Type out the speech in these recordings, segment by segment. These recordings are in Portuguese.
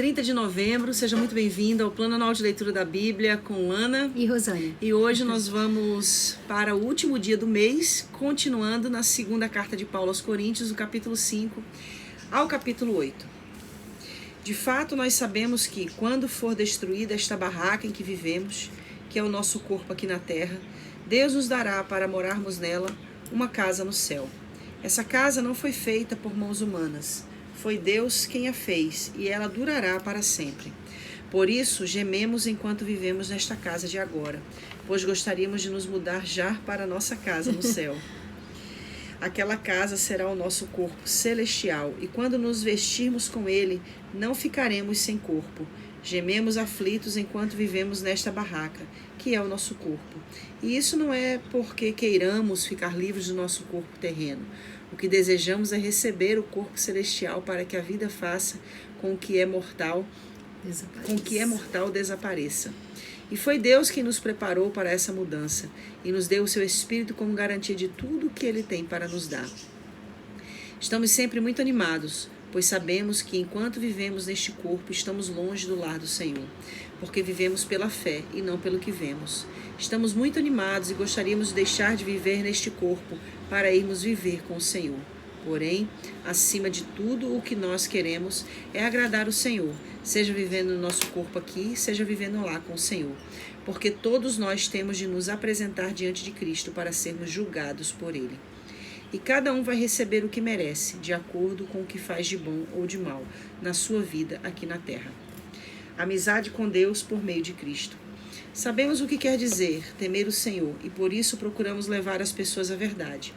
30 de novembro, seja muito bem-vindo ao Plano Anual de Leitura da Bíblia com Ana e Rosânia. E hoje nós vamos para o último dia do mês, continuando na segunda carta de Paulo aos Coríntios, do capítulo 5 ao capítulo 8. De fato, nós sabemos que quando for destruída esta barraca em que vivemos, que é o nosso corpo aqui na terra, Deus nos dará para morarmos nela uma casa no céu. Essa casa não foi feita por mãos humanas. Foi Deus quem a fez, e ela durará para sempre. Por isso, gememos enquanto vivemos nesta casa de agora, pois gostaríamos de nos mudar já para a nossa casa no céu. Aquela casa será o nosso corpo celestial, e quando nos vestirmos com ele, não ficaremos sem corpo. Gememos aflitos enquanto vivemos nesta barraca, que é o nosso corpo. E isso não é porque queiramos ficar livres do nosso corpo terreno. O que desejamos é receber o corpo celestial para que a vida faça com que é mortal desapareça. E foi Deus quem nos preparou para essa mudança e nos deu o seu Espírito como garantia de tudo o que Ele tem para nos dar. Estamos sempre muito animados, pois sabemos que enquanto vivemos neste corpo, estamos longe do lar do Senhor, porque vivemos pela fé e não pelo que vemos. Estamos muito animados e gostaríamos de deixar de viver neste corpo para irmos viver com o Senhor. Porém, acima de tudo, o que nós queremos é agradar o Senhor, seja vivendo no nosso corpo aqui, seja vivendo lá com o Senhor. Porque todos nós temos de nos apresentar diante de Cristo para sermos julgados por Ele. E cada um vai receber o que merece, de acordo com o que faz de bom ou de mal na sua vida aqui na terra. Amizade com Deus por meio de Cristo. Sabemos o que quer dizer temer o Senhor e por isso procuramos levar as pessoas à verdade.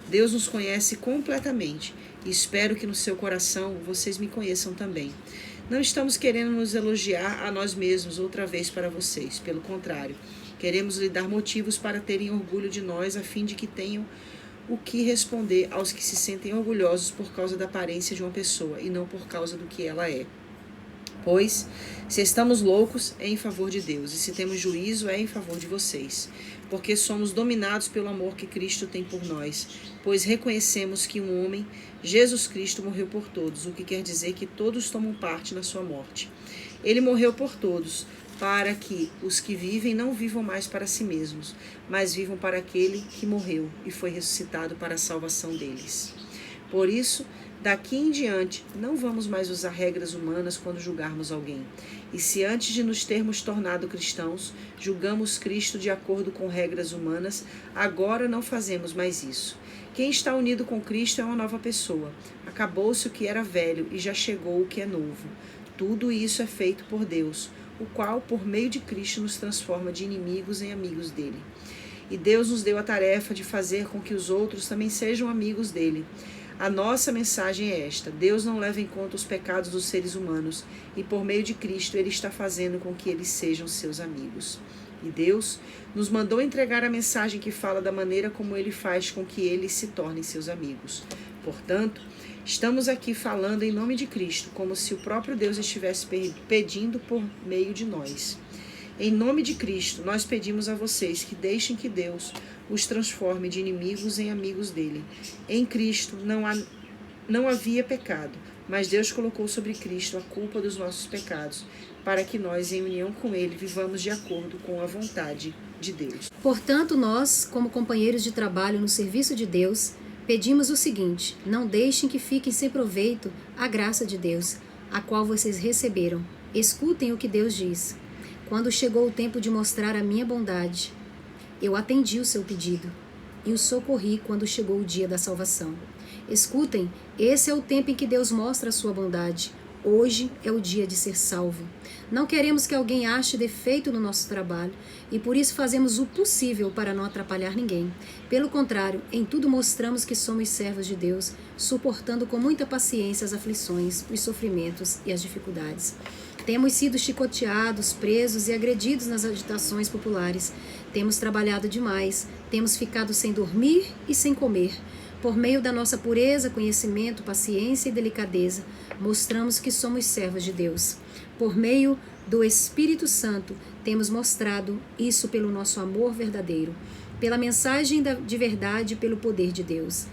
Deus nos conhece completamente e espero que no seu coração vocês me conheçam também. Não estamos querendo nos elogiar a nós mesmos outra vez para vocês, pelo contrário, queremos lhe dar motivos para terem orgulho de nós a fim de que tenham o que responder aos que se sentem orgulhosos por causa da aparência de uma pessoa e não por causa do que ela é. Pois, se estamos loucos, é em favor de Deus, e se temos juízo, é em favor de vocês, porque somos dominados pelo amor que Cristo tem por nós, pois reconhecemos que um homem, Jesus Cristo, morreu por todos, o que quer dizer que todos tomam parte na sua morte. Ele morreu por todos, para que os que vivem não vivam mais para si mesmos, mas vivam para aquele que morreu e foi ressuscitado para a salvação deles. Por isso, daqui em diante, não vamos mais usar regras humanas quando julgarmos alguém. E se antes de nos termos tornado cristãos, julgamos Cristo de acordo com regras humanas, agora não fazemos mais isso. Quem está unido com Cristo é uma nova pessoa. Acabou-se o que era velho e já chegou o que é novo. Tudo isso é feito por Deus, o qual, por meio de Cristo, nos transforma de inimigos em amigos dele. E Deus nos deu a tarefa de fazer com que os outros também sejam amigos dele. A nossa mensagem é esta: Deus não leva em conta os pecados dos seres humanos e por meio de Cristo Ele está fazendo com que eles sejam seus amigos. E Deus nos mandou entregar a mensagem que fala da maneira como Ele faz com que eles se tornem seus amigos. Portanto, estamos aqui falando em nome de Cristo, como se o próprio Deus estivesse pedindo por meio de nós. Em nome de Cristo, nós pedimos a vocês que deixem que Deus os transforme de inimigos em amigos dele. Em Cristo não havia pecado, mas Deus colocou sobre Cristo a culpa dos nossos pecados, para que nós, em união com ele, vivamos de acordo com a vontade de Deus. Portanto, nós, como companheiros de trabalho no serviço de Deus, pedimos o seguinte: não deixem que fiquem sem proveito a graça de Deus, a qual vocês receberam. Escutem o que Deus diz. Quando chegou o tempo de mostrar a minha bondade, eu atendi o seu pedido e o socorri quando chegou o dia da salvação. Escutem, esse é o tempo em que Deus mostra a sua bondade. Hoje é o dia de ser salvo. Não queremos que alguém ache defeito no nosso trabalho e por isso fazemos o possível para não atrapalhar ninguém. Pelo contrário, em tudo mostramos que somos servos de Deus, suportando com muita paciência as aflições, os sofrimentos e as dificuldades. Temos sido chicoteados, presos e agredidos nas agitações populares. Temos trabalhado demais, temos ficado sem dormir e sem comer. Por meio da nossa pureza, conhecimento, paciência e delicadeza, mostramos que somos servos de Deus. Por meio do Espírito Santo, temos mostrado isso pelo nosso amor verdadeiro, pela mensagem de verdade e pelo poder de Deus.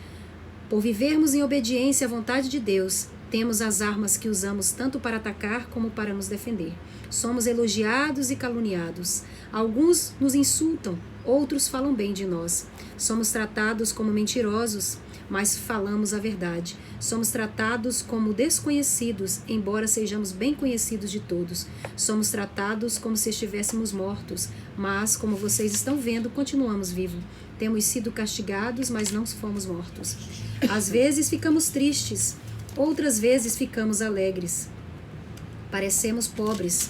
Por vivermos em obediência à vontade de Deus, Temos as armas que usamos tanto para atacar como para nos defender. Somos elogiados e caluniados. Alguns nos insultam, outros falam bem de nós. Somos tratados como mentirosos, mas falamos a verdade. Somos tratados como desconhecidos, embora sejamos bem conhecidos de todos. Somos tratados como se estivéssemos mortos, mas, como vocês estão vendo, continuamos vivos. Temos sido castigados, mas não fomos mortos. Às vezes ficamos tristes, outras vezes ficamos alegres. Parecemos pobres,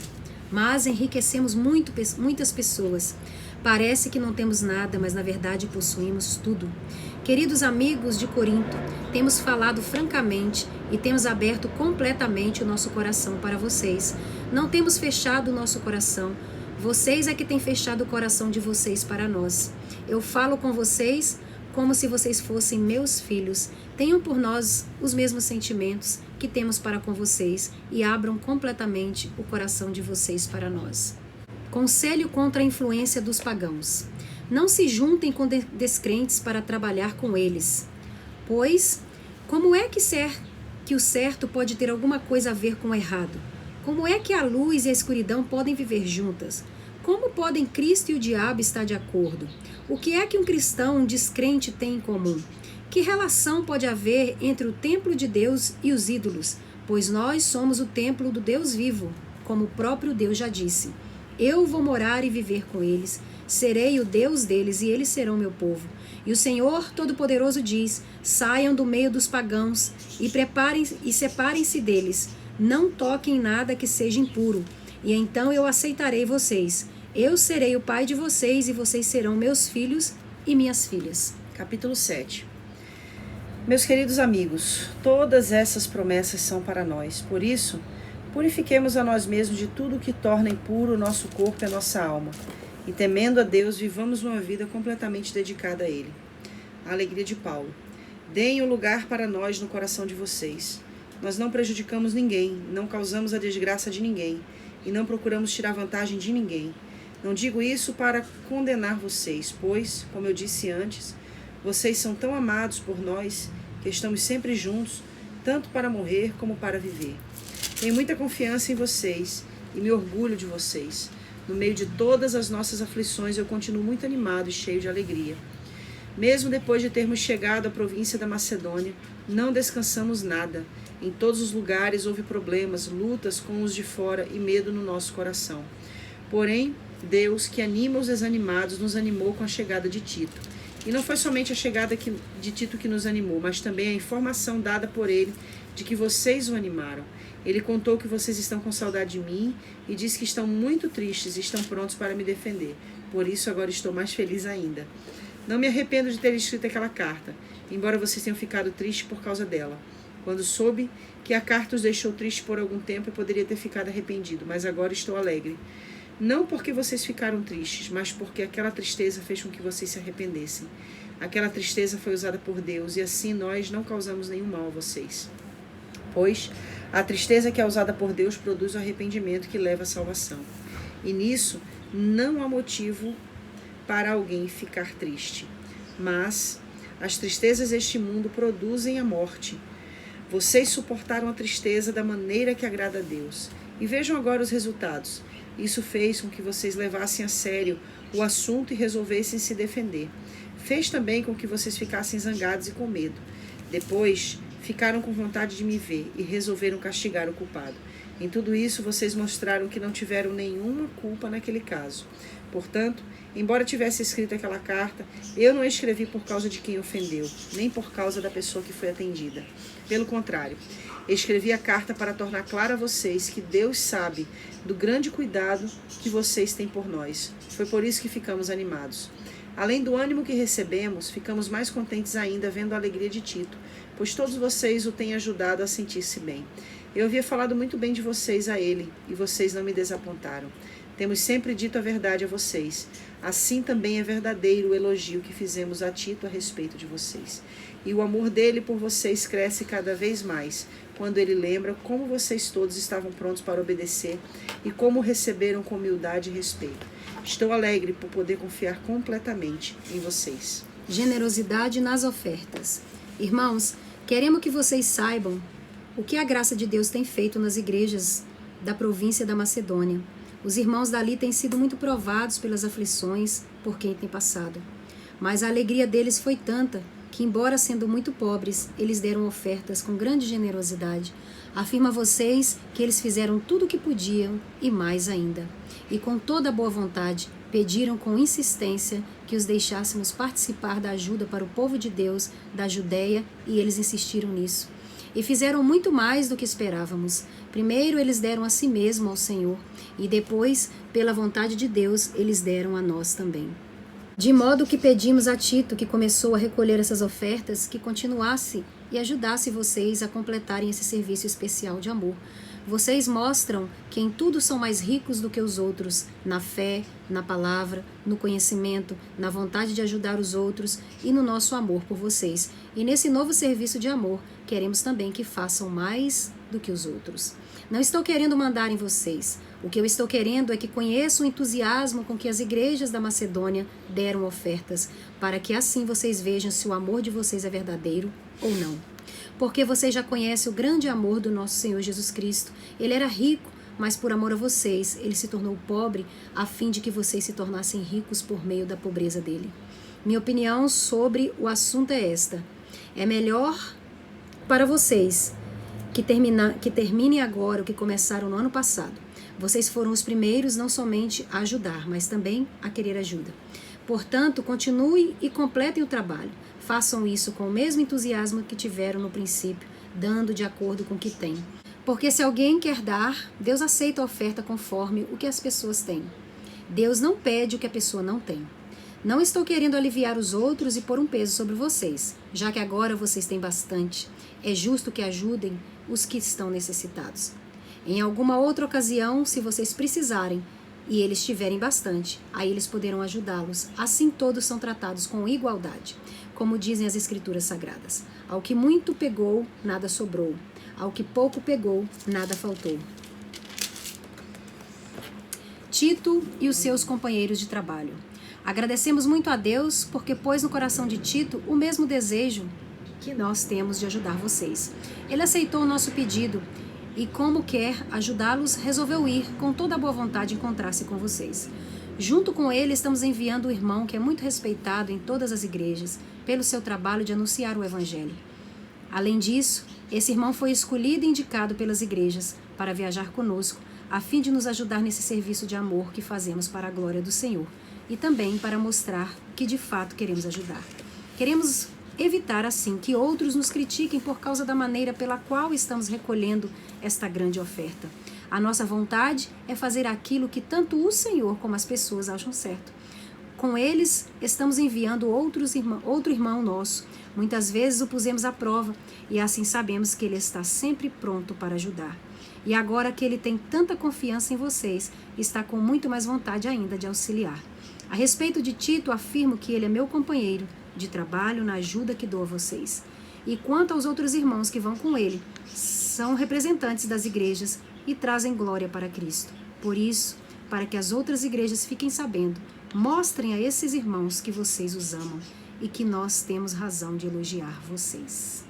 mas enriquecemos muitas pessoas. Parece que não temos nada, mas na verdade possuímos tudo. Queridos amigos de Corinto, temos falado francamente e temos aberto completamente o nosso coração para vocês. Não temos fechado o nosso coração. Vocês é que têm fechado o coração de vocês para nós. Eu falo com vocês como se vocês fossem meus filhos. Tenham por nós os mesmos sentimentos que temos para com vocês e abram completamente o coração de vocês para nós. Conselho contra a influência dos pagãos. Não se juntem com descrentes para trabalhar com eles. Pois, como é que o certo pode ter alguma coisa a ver com o errado? Como é que a luz e a escuridão podem viver juntas? Como podem Cristo e o diabo estar de acordo? O que é que um cristão, um descrente tem em comum? Que relação pode haver entre o templo de Deus e os ídolos? Pois nós somos o templo do Deus vivo, como o próprio Deus já disse. Eu vou morar e viver com eles, serei o Deus deles e eles serão meu povo. E o Senhor Todo-Poderoso diz, saiam do meio dos pagãos e separem-se deles. Não toquem nada que seja impuro, e então eu aceitarei vocês. Eu serei o pai de vocês e vocês serão meus filhos e minhas filhas. Capítulo 7. Meus queridos amigos, todas essas promessas são para nós. Por isso, purifiquemos a nós mesmos de tudo que torna impuro o nosso corpo e a nossa alma. E temendo a Deus, vivamos uma vida completamente dedicada a Ele. A alegria de Paulo. Deem um lugar para nós no coração de vocês. Nós não prejudicamos ninguém, não causamos a desgraça de ninguém e não procuramos tirar vantagem de ninguém. Não digo isso para condenar vocês, pois, como eu disse antes, vocês são tão amados por nós que estamos sempre juntos, tanto para morrer como para viver. Tenho muita confiança em vocês e me orgulho de vocês. No meio de todas as nossas aflições, eu continuo muito animado e cheio de alegria. Mesmo depois de termos chegado à província da Macedônia, não descansamos nada. Em todos os lugares houve problemas, lutas com os de fora e medo no nosso coração. Porém, Deus, que anima os desanimados, nos animou com a chegada de Tito. E não foi somente a chegada de Tito que nos animou, mas também a informação dada por ele de que vocês o animaram. Ele contou que vocês estão com saudade de mim e disse que estão muito tristes e estão prontos para me defender. Por isso, agora estou mais feliz ainda. Não me arrependo de ter escrito aquela carta, embora vocês tenham ficado tristes por causa dela. Quando soube que a carta os deixou tristes por algum tempo, eu poderia ter ficado arrependido, mas agora estou alegre. Não porque vocês ficaram tristes, mas porque aquela tristeza fez com que vocês se arrependessem. Aquela tristeza foi usada por Deus e assim nós não causamos nenhum mal a vocês. Pois a tristeza que é usada por Deus produz o arrependimento que leva à salvação. E nisso não há motivo para alguém ficar triste. Mas as tristezas deste mundo produzem a morte. Vocês suportaram a tristeza da maneira que agrada a Deus. E vejam agora os resultados. Isso fez com que vocês levassem a sério o assunto e resolvessem se defender. Fez também com que vocês ficassem zangados e com medo. Depois, ficaram com vontade de me ver e resolveram castigar o culpado. Em tudo isso, vocês mostraram que não tiveram nenhuma culpa naquele caso. Portanto, embora tivesse escrito aquela carta, eu não a escrevi por causa de quem ofendeu, nem por causa da pessoa que foi atendida. Pelo contrário, escrevi a carta para tornar claro a vocês que Deus sabe do grande cuidado que vocês têm por nós. Foi por isso que ficamos animados. Além do ânimo que recebemos, ficamos mais contentes ainda vendo a alegria de Tito, pois todos vocês o têm ajudado a sentir-se bem. Eu havia falado muito bem de vocês a ele, e vocês não me desapontaram. Temos sempre dito a verdade a vocês. Assim também é verdadeiro o elogio que fizemos a Tito a respeito de vocês. E o amor dele por vocês cresce cada vez mais, quando ele lembra como vocês todos estavam prontos para obedecer e como receberam com humildade e respeito. Estou alegre por poder confiar completamente em vocês. Generosidade nas ofertas. Irmãos, queremos que vocês saibam o que a graça de Deus tem feito nas igrejas da província da Macedônia. Os irmãos dali têm sido muito provados pelas aflições por quem tem passado. Mas a alegria deles foi tanta que, embora sendo muito pobres, eles deram ofertas com grande generosidade. Afirmo a vocês que eles fizeram tudo o que podiam e mais ainda. E com toda a boa vontade, pediram com insistência que os deixássemos participar da ajuda para o povo de Deus da Judéia, e eles insistiram nisso. E fizeram muito mais do que esperávamos. Primeiro eles deram a si mesmo ao Senhor, e depois, pela vontade de Deus, eles deram a nós também. De modo que pedimos a Tito, que começou a recolher essas ofertas, que continuasse e ajudasse vocês a completarem esse serviço especial de amor. Vocês mostram que em tudo são mais ricos do que os outros, na fé, na palavra, no conhecimento, na vontade de ajudar os outros e no nosso amor por vocês. E nesse novo serviço de amor, queremos também que façam mais do que os outros. Não estou querendo mandar em vocês. O que eu estou querendo é que conheçam o entusiasmo com que as igrejas da Macedônia deram ofertas, para que assim vocês vejam se o amor de vocês é verdadeiro ou não. Porque vocês já conhecem o grande amor do nosso Senhor Jesus Cristo. Ele era rico, mas por amor a vocês, ele se tornou pobre, a fim de que vocês se tornassem ricos por meio da pobreza dele. Minha opinião sobre o assunto é esta. É melhor para vocês que terminem agora o que começaram no ano passado. Vocês foram os primeiros não somente a ajudar, mas também a querer ajuda. Portanto, continuem e completem o trabalho. Façam isso com o mesmo entusiasmo que tiveram no princípio, dando de acordo com o que têm. Porque se alguém quer dar, Deus aceita a oferta conforme o que as pessoas têm. Deus não pede o que a pessoa não tem. Não estou querendo aliviar os outros e pôr um peso sobre vocês, já que agora vocês têm bastante. É justo que ajudem os que estão necessitados. Em alguma outra ocasião, se vocês precisarem e eles tiverem bastante, aí eles poderão ajudá-los. Assim todos são tratados com igualdade. Como dizem as Escrituras Sagradas, ao que muito pegou, nada sobrou. Ao que pouco pegou, nada faltou. Tito e os seus companheiros de trabalho. Agradecemos muito a Deus porque pôs no coração de Tito o mesmo desejo que nós temos de ajudar vocês. Ele aceitou o nosso pedido e, como quer ajudá-los, resolveu ir com toda a boa vontade encontrar-se com vocês. Junto com ele, estamos enviando o irmão que é muito respeitado em todas as igrejas pelo seu trabalho de anunciar o Evangelho. Além disso, esse irmão foi escolhido e indicado pelas igrejas para viajar conosco, a fim de nos ajudar nesse serviço de amor que fazemos para a glória do Senhor e também para mostrar que de fato queremos ajudar. Queremos evitar assim que outros nos critiquem por causa da maneira pela qual estamos recolhendo esta grande oferta. A nossa vontade é fazer aquilo que tanto o Senhor como as pessoas acham certo. Com eles, estamos enviando outro irmão nosso. Muitas vezes o pusemos à prova e assim sabemos que ele está sempre pronto para ajudar. E agora que ele tem tanta confiança em vocês, está com muito mais vontade ainda de auxiliar. A respeito de Tito, afirmo que ele é meu companheiro de trabalho na ajuda que dou a vocês. E quanto aos outros irmãos que vão com ele, são representantes das igrejas e trazem glória para Cristo. Por isso, para que as outras igrejas fiquem sabendo, mostrem a esses irmãos que vocês os amam e que nós temos razão de elogiar vocês.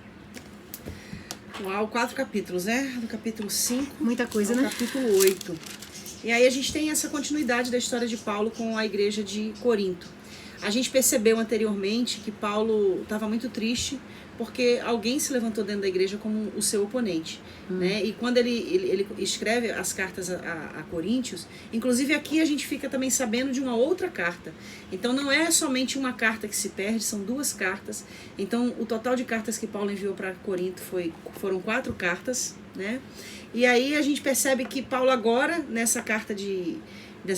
Uau, 4 capítulos, né? Do capítulo 5 muita coisa, ao né? capítulo 8. E aí a gente tem essa continuidade da história de Paulo com a igreja de Corinto. A gente percebeu anteriormente que Paulo estava muito triste porque alguém se levantou dentro da igreja como o seu oponente, né? E quando ele escreve as cartas a Coríntios, inclusive aqui a gente fica também sabendo de uma outra carta. Então não é somente uma carta que se perde, são 2 cartas. Então o total de cartas que Paulo enviou para Corinto foram 4 cartas, né? E aí a gente percebe que Paulo agora, nessa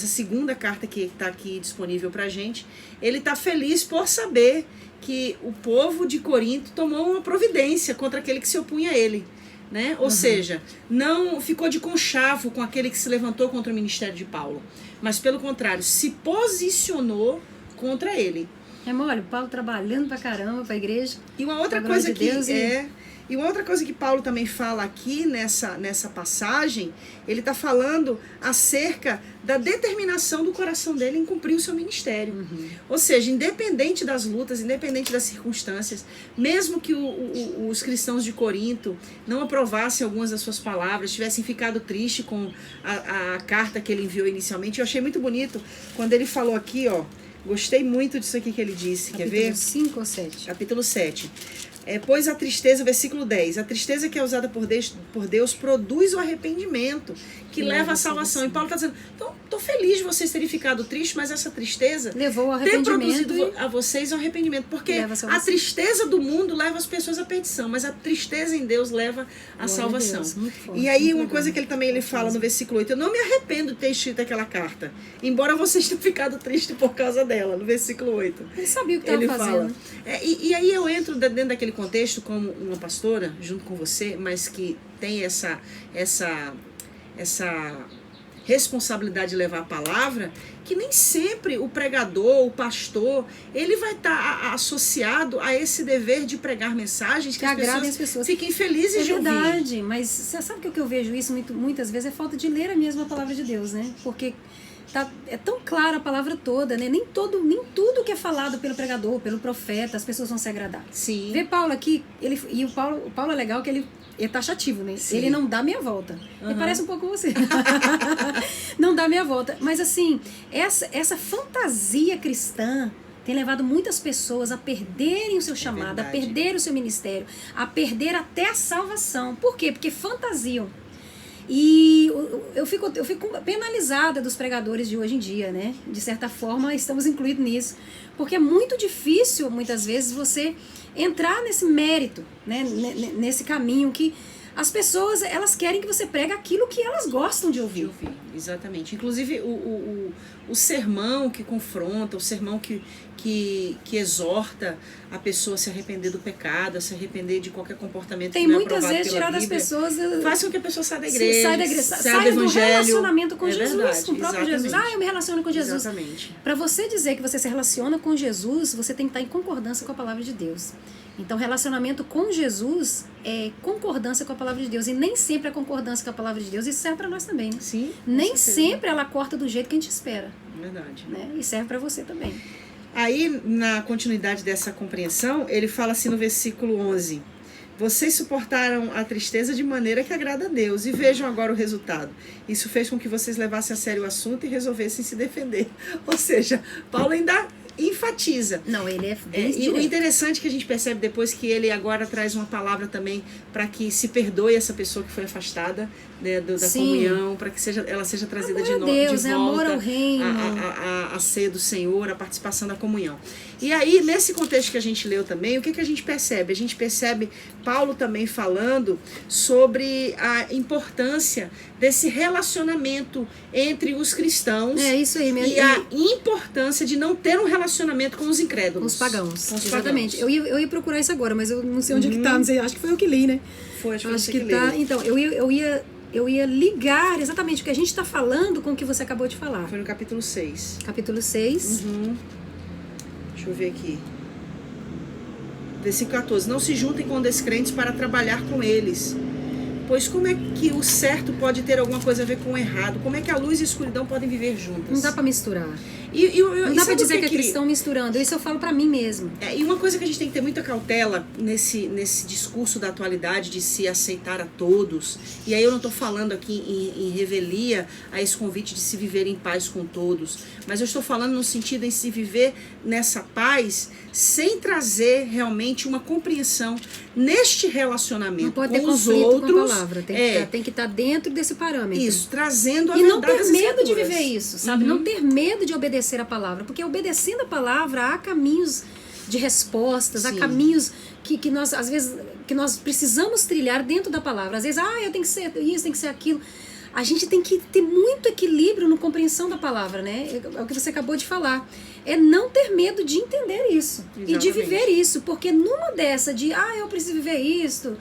segunda carta que está aqui disponível para a gente, ele está feliz por saber que o povo de Corinto tomou uma providência contra aquele que se opunha a ele, né? Ou seja, não ficou de conchavo com aquele que se levantou contra o ministério de Paulo, mas pelo contrário, se posicionou contra ele. É mole, Paulo trabalhando pra caramba pra igreja. E uma outra coisa que E uma outra coisa que Paulo também fala aqui nessa passagem, ele está falando acerca da determinação do coração dele em cumprir o seu ministério. Ou seja, independente das lutas, independente das circunstâncias, mesmo que os cristãos de Corinto não aprovassem algumas das suas palavras, tivessem ficado tristes com a carta que ele enviou inicialmente, eu achei muito bonito quando ele falou aqui, ó, gostei muito disso aqui que ele disse, quer ver? Capítulo 5 ou 7? Capítulo 7. Pois a tristeza, versículo 10, a tristeza que é usada por Deus produz o arrependimento, que leva à salvação. E Paulo está dizendo, então, estou feliz de vocês terem ficado tristes, mas essa tristeza levou ao tem arrependimento produzido a vocês o arrependimento. Porque a tristeza do mundo leva as pessoas à perdição, mas a tristeza em Deus leva à salvação. Deus, muito forte, e aí uma legal. coisa que ele fala no versículo 8, eu não me arrependo de ter escrito aquela carta, embora vocês tenham ficado tristes por causa dela, no versículo 8. Ele sabia o que estava fazendo. E aí eu entro dentro daquele contexto como uma pastora, junto com você, mas que tem essa responsabilidade de levar a palavra, que nem sempre o pregador, o pastor, ele vai estar associado a esse dever de pregar mensagens que as pessoas fiquem felizes de ouvir. É verdade, mas você sabe que eu vejo isso muitas vezes é falta de ler a mesma palavra de Deus, né? Porque é tão clara a palavra toda, né? Nem tudo que é falado pelo pregador, pelo profeta, as pessoas vão se agradar. Sim. Vê Paulo aqui, o Paulo é legal que ele é taxativo, né? Sim. Ele não dá meia volta. Ele parece um pouco com você. Não dá meia volta. Mas assim, essa fantasia cristã tem levado muitas pessoas a perderem o seu chamado, a perder o seu ministério, a perder até a salvação. Por quê? Porque fantasiam. E eu fico penalizada dos pregadores de hoje em dia, né? De certa forma, estamos incluídos nisso. Porque é muito difícil, muitas vezes, você entrar nesse mérito, né? Nesse caminho que as pessoas, elas querem que você pregue aquilo que elas gostam de ouvir. Exatamente. Inclusive, o sermão que confronta, o sermão que exorta a pessoa a se arrepender do pecado, a se arrepender de qualquer comportamento tem que não é muitas aprovado vezes pela tirar Bíblia, das pessoas... faz com que a pessoa saia da igreja, saia do relacionamento com Jesus, verdade, com o próprio exatamente. Jesus. Eu me relaciono com Jesus. Exatamente. Para você dizer que você se relaciona com Jesus, você tem que estar em concordância com a palavra de Deus. Então, relacionamento com Jesus é concordância com a palavra de Deus. E nem sempre a concordância com a palavra de Deus, isso serve para nós também, né? Sim. Nem sempre ela corta do jeito que a gente espera. Verdade. Né? E serve para você também. Aí, na continuidade dessa compreensão, ele fala assim no versículo 11: vocês suportaram a tristeza de maneira que agrada a Deus, e vejam agora o resultado. Isso fez com que vocês levassem a sério o assunto e resolvessem se defender. Ou seja, Paulo ainda enfatiza. Não, ele é bem E o interessante que a gente percebe depois que ele agora traz uma palavra também para que se perdoe essa pessoa que foi afastada, né, da comunhão, para que ela seja trazida de volta, amor ao reino, a ceia do Senhor, a participação da comunhão. E aí, nesse contexto que a gente leu também, o que a gente percebe? A gente percebe Paulo também falando sobre a importância desse relacionamento entre os cristãos. É isso aí mesmo. E a importância de não ter um relacionamento com os incrédulos. Com os pagãos. Com os Exatamente. pagãos. Eu ia procurar isso agora, mas eu não sei onde é que tá. Não sei, acho que foi eu que li, né? Foi, acho que tá. Leu. Então, eu ia ligar exatamente o que a gente está falando com o que você acabou de falar. Foi no capítulo 6. Capítulo 6. Deixa eu ver aqui. Versículo 14. Não se juntem com descrentes para trabalhar com eles. Pois como é que o certo pode ter alguma coisa a ver com o errado? Como é que a luz e a escuridão podem viver juntas? Não dá para misturar. Não dá para dizer que estão misturando. Isso eu falo para mim mesmo. E uma coisa que a gente tem que ter muita cautela nesse discurso da atualidade de se aceitar a todos. E aí eu não estou falando aqui em revelia a esse convite de se viver em paz com todos. Mas eu estou falando no sentido em se viver nessa paz sem trazer realmente uma compreensão neste relacionamento com os outros. Com a palavra. Tem que estar dentro desse parâmetro. Isso, trazendo a verdade. E não ter medo de viver isso, sabe? Não ter medo de obedecer a palavra, porque obedecendo a palavra há caminhos de respostas, há caminhos que nós, às vezes, que nós precisamos trilhar dentro da palavra. Às vezes, eu tenho que ser isso, tem que ser aquilo. A gente tem que ter muito equilíbrio na compreensão da palavra, né? É o que você acabou de falar. É não ter medo de entender isso. Exatamente. E de viver isso, porque numa dessa de, eu preciso viver isso,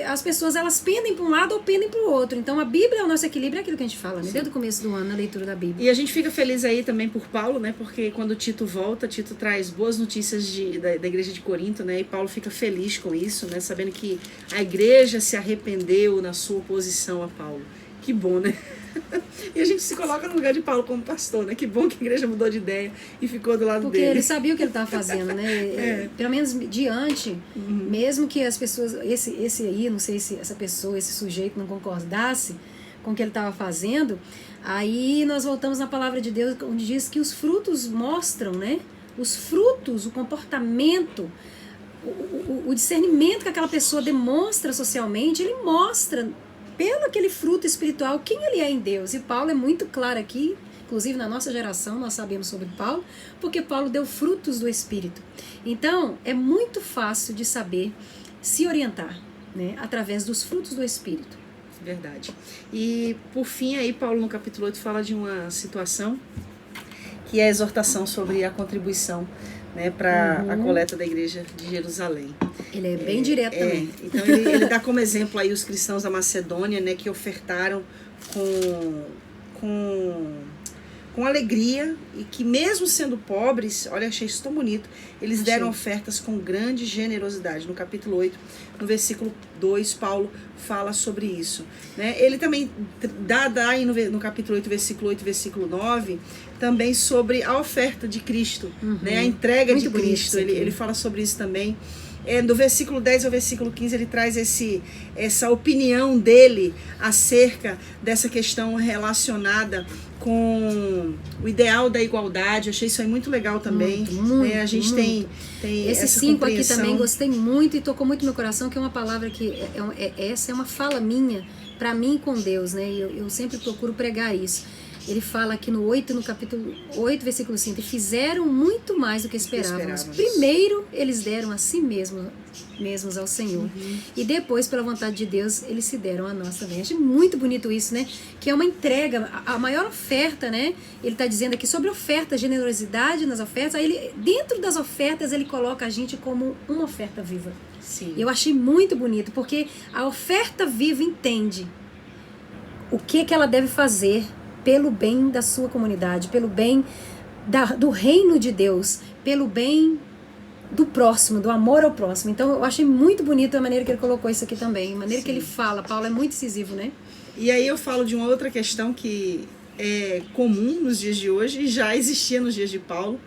as pessoas elas pendem para um lado ou pendem para o outro. Então a Bíblia, o nosso equilíbrio é aquilo que a gente fala, né? Desde o começo do ano, na leitura da Bíblia. E a gente fica feliz aí também por Paulo, né? Porque quando Tito volta, Tito traz boas notícias da igreja de Corinto, né? E Paulo fica feliz com isso, né? Sabendo que a igreja se arrependeu na sua oposição a Paulo. Que bom, né? E a gente se coloca no lugar de Paulo como pastor, né? Que bom que a igreja mudou de ideia e ficou do lado Porque dele. ele sabia o que ele estava fazendo, né? Pelo menos diante, mesmo que as pessoas, esse aí, não sei se essa pessoa, esse sujeito não concordasse com o que ele estava fazendo, aí nós voltamos na palavra de Deus, onde diz que os frutos mostram, né? Os frutos, o comportamento, o discernimento que aquela pessoa demonstra socialmente, ele mostra pelo aquele fruto espiritual quem ele é em Deus. E Paulo é muito claro aqui, inclusive na nossa geração nós sabemos sobre Paulo, porque Paulo deu frutos do Espírito. Então é muito fácil de saber se orientar, né, através dos frutos do Espírito. Verdade. E por fim aí Paulo no capítulo 8 fala de uma situação que é a exortação sobre a contribuição, né, para a coleta da igreja de Jerusalém. Ele é bem direto também. Então ele dá como exemplo aí os cristãos da Macedônia, né, que ofertaram com alegria e que mesmo sendo pobres, olha, achei isso tão bonito, eles deram ofertas com grande generosidade. No capítulo 8, no versículo 2, Paulo fala sobre isso, né? Ele também dá aí no capítulo 8, versículo 8, versículo 9, também sobre a oferta de Cristo, né? A entrega muito de Cristo, ele fala sobre isso também. Do versículo 10 ao versículo 15 ele traz essa opinião dele acerca dessa questão relacionada com o ideal da igualdade. Eu achei isso aí muito legal também. Muito, a gente tem esses essa 5 aqui também gostei muito e tocou muito no meu coração, que é uma palavra que essa é uma fala minha para mim com Deus, né? E eu sempre procuro pregar isso. Ele fala aqui no capítulo 8, versículo 5, fizeram muito mais do que esperávamos. Primeiro, eles deram a si mesmos ao Senhor. E depois, pela vontade de Deus, eles se deram a nós também. Acho muito bonito isso, né? Que é uma entrega, a maior oferta, né? Ele está dizendo aqui sobre oferta, generosidade nas ofertas. Aí ele, dentro das ofertas, ele coloca a gente como uma oferta viva. Sim. Eu achei muito bonito, porque a oferta viva entende o que ela deve fazer pelo bem da sua comunidade, pelo bem do reino de Deus, pelo bem do próximo, do amor ao próximo. Então eu achei muito bonito a maneira que ele colocou isso aqui também, a maneira que ele fala. Paulo é muito incisivo, né? E aí eu falo de uma outra questão que é comum nos dias de hoje e já existia nos dias de Paulo.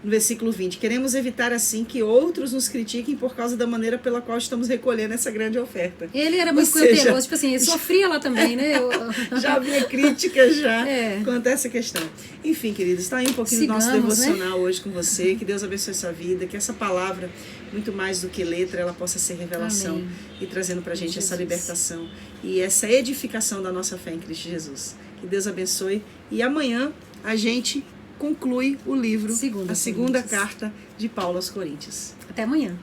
No versículo 20, queremos evitar assim que outros nos critiquem por causa da maneira pela qual estamos recolhendo essa grande oferta. Ele era muito cauteloso, tipo assim, ele sofria lá também, né? Já havia críticas quanto a essa questão. Enfim, queridos, está aí um pouquinho do nosso devocional, né, hoje com você. Que Deus abençoe sua vida, que essa palavra, muito mais do que letra, ela possa ser revelação. Amém. E trazendo pra gente essa libertação e essa edificação da nossa fé em Cristo Jesus. Que Deus abençoe e amanhã a gente conclui o livro, a segunda carta de Paulo aos Coríntios. Até amanhã.